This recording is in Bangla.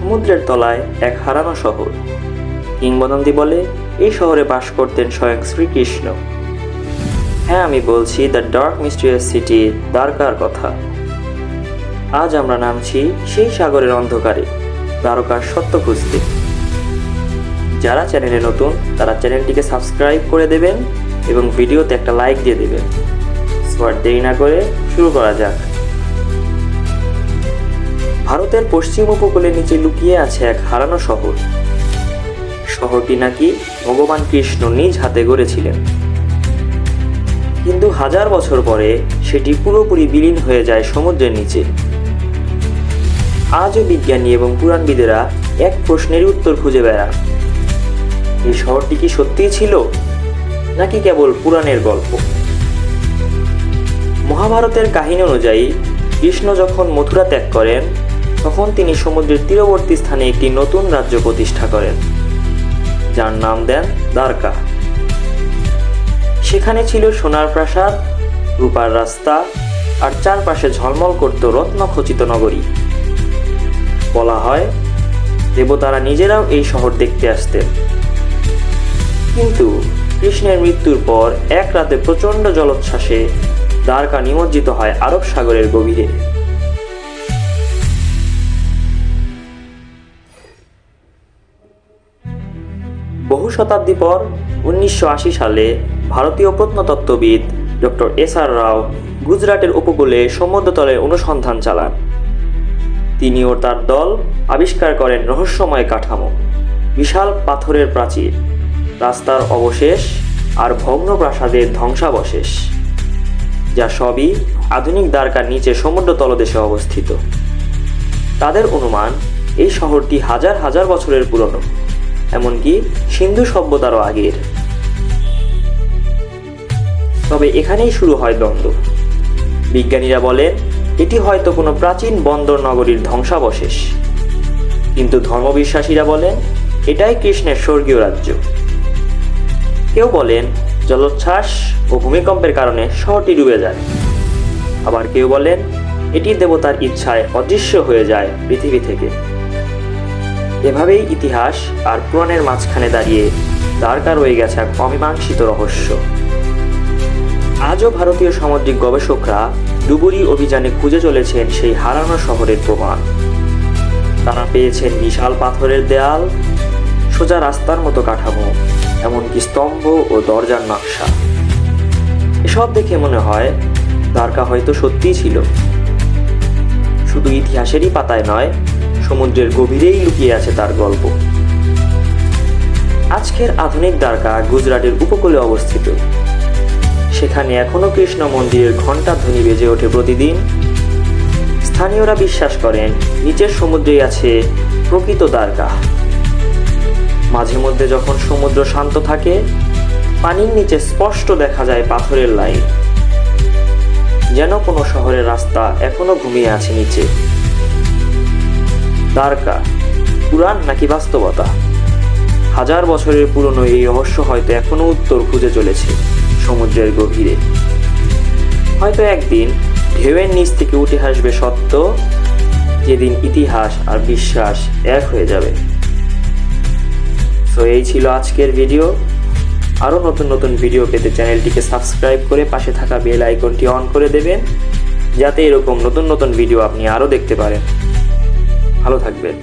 সমুদ্রের তলায় এক হারানো শহর। কিংবদন্তি বলে এই শহরে বাস করতেন স্বয়ং শ্রীকৃষ্ণ। হ্যাঁ, আমি বলছি দ্য ডার্ক মিস্টিরিয়াস সিটি দ্বারকার কথা। আজ আমরা নামছি সেই সাগরের অন্ধকারে, দ্বারকার সত্য খুঁজতে। যারা চ্যানেলে নতুন তারা চ্যানেলটিকে সাবস্ক্রাইব করে দেবেন এবং ভিডিওতে একটা লাইক দিয়ে দেবেন। সো আর দেরি না করে শুরু করা যাক। ভারতের পশ্চিম উপকূলের নিচে লুকিয়ে আছে এক হারানো শহর। শহরটি নাকি ভগবান কৃষ্ণ নিজ হাতে গড়েছিলেন, কিন্তু 1000 বছর পরে সেটি পুরোপুরি বিলীন হয়ে যায় সমুদ্রের নিচে। আজও বিজ্ঞানী এবং পুরাণবিদেরা এক প্রশ্নের উত্তর খুঁজে বেড়ান, এই শহরটি কি সত্যিই ছিল নাকি কেবল পুরাণের গল্প? মহাভারতের কাহিনী অনুযায়ী কৃষ্ণ যখন মথুরা ত্যাগ করেন তখন তিনি সমুদ্রের তীরবর্তী স্থানে একটি নতুন রাজ্য প্রতিষ্ঠা করেন, যার নাম দেন দ্বারকা। সেখানে ছিল সোনার প্রাসাদ, রূপার রাস্তা আর চারপাশে ঝলমল করত রত্নখচিত নগরী। বলা হয় দেবতারা নিজেরাও এই শহর দেখতে আসতেন। কিন্তু কৃষ্ণের মৃত্যুর পর এক রাতে প্রচণ্ড জলোচ্ছ্বাসে দ্বারকা নিমজ্জিত হয় আরব সাগরের গভীরে। বহু শতাব্দী পর 1980 সালে ভারতীয় প্রত্নতত্ত্ববিদ ডক্টর এস.আর. রাও গুজরাটের উপকূলে সমুদ্রতলের অনুসন্ধান চালান। তিনি ও তার দল আবিষ্কার করেন রহস্যময় কাঠামো, বিশাল পাথরের প্রাচীর, রাস্তার অবশেষ আর ভগ্ন প্রাসাদের ধ্বংসাবশেষ, যা সবই আধুনিক দ্বারকার নিচে সমুদ্র তলদেশে অবস্থিত। তাদের অনুমান এই শহরটি হাজার হাজার বছরের পুরনো, এমনকি সিন্ধু সভ্যতারও আগের। তবে এখানেই শুরু হয় দ্বন্দ্ব। বিজ্ঞানীরা বলেন এটি হয়তো কোনো প্রাচীন বন্দর নগরীর ধ্বংসাবশেষ, কিন্তু ধর্মবিশ্বাসীরা বলেন এটাই কৃষ্ণের স্বর্গীয় রাজ্য। কেউ বলেন জলোচ্ছ্বাস ও ভূমিকম্পের কারণে শহরটি ডুবে যায়, আবার কেউ বলেন এটি দেবতার ইচ্ছায় অদৃশ্য হয়ে যায় পৃথিবী থেকে। এভাবেই ইতিহাস আর পুরাণের মাঝখানে দাঁড়িয়ে দ্বারকা রয়ে গেছে এক অমীমাংসিত রহস্য। আজও ভারতীয় সামুদ্রিক গবেষকরা ডুবুরি অভিযানে খুঁজে চলেছেন সেই হারানো শহরের প্রমাণ। তারা পেয়েছেন বিশাল পাথরের দেয়াল, সোজা রাস্তার মতো কাঠামো, এমনকি স্তম্ভ ও দরজার নকশা। এসব দেখে মনে হয় দ্বারকা হয়তো সত্যিই ছিল। শুধু ইতিহাসেরই পাতায় নয়, সমুদ্রের গভীরেই লুকিয়ে আছে তার গল্প। আজকের আধুনিক দ্বারকা গুজরাটের উপকূলে অবস্থিত। সেখানে এখনো কৃষ্ণ মন্দিরের ঘণ্টা ধ্বনি বেজে ওঠে প্রতিদিন। স্থানীয়রা বিশ্বাস করেন নিচের সমুদ্রেই আছে প্রকৃত দ্বারকা। মাঝে মধ্যে যখন সমুদ্র শান্ত থাকে, পানির নিচে স্পষ্ট দেখা যায় পাথরের লাইন, যেন কোনো শহরের রাস্তা এখনো ঘুমিয়ে আছে নিচে। দ্বারকা পুরাণ নাকি বাস্তবতা? 1000 বছরের পুরনো এই রহস্য হয়তো এখনো উত্তর খুঁজে চলেছে সমুদ্রের গভীরে। হয়তো একদিন ঢেউয়ের নিচ থেকে উঠে আসবে সত্য, যেদিন ইতিহাস আর বিশ্বাস এক হয়ে যাবে। সো এই ছিল আজকের ভিডিও। আরও নতুন নতুন ভিডিও পেতে চ্যানেলটিকে সাবস্ক্রাইব করে পাশে থাকা বেল আইকনটি অন করে দেবেন, যাতে এরকম নতুন নতুন ভিডিও আপনি আরও দেখতে পারেন। ভালো থাকবেন।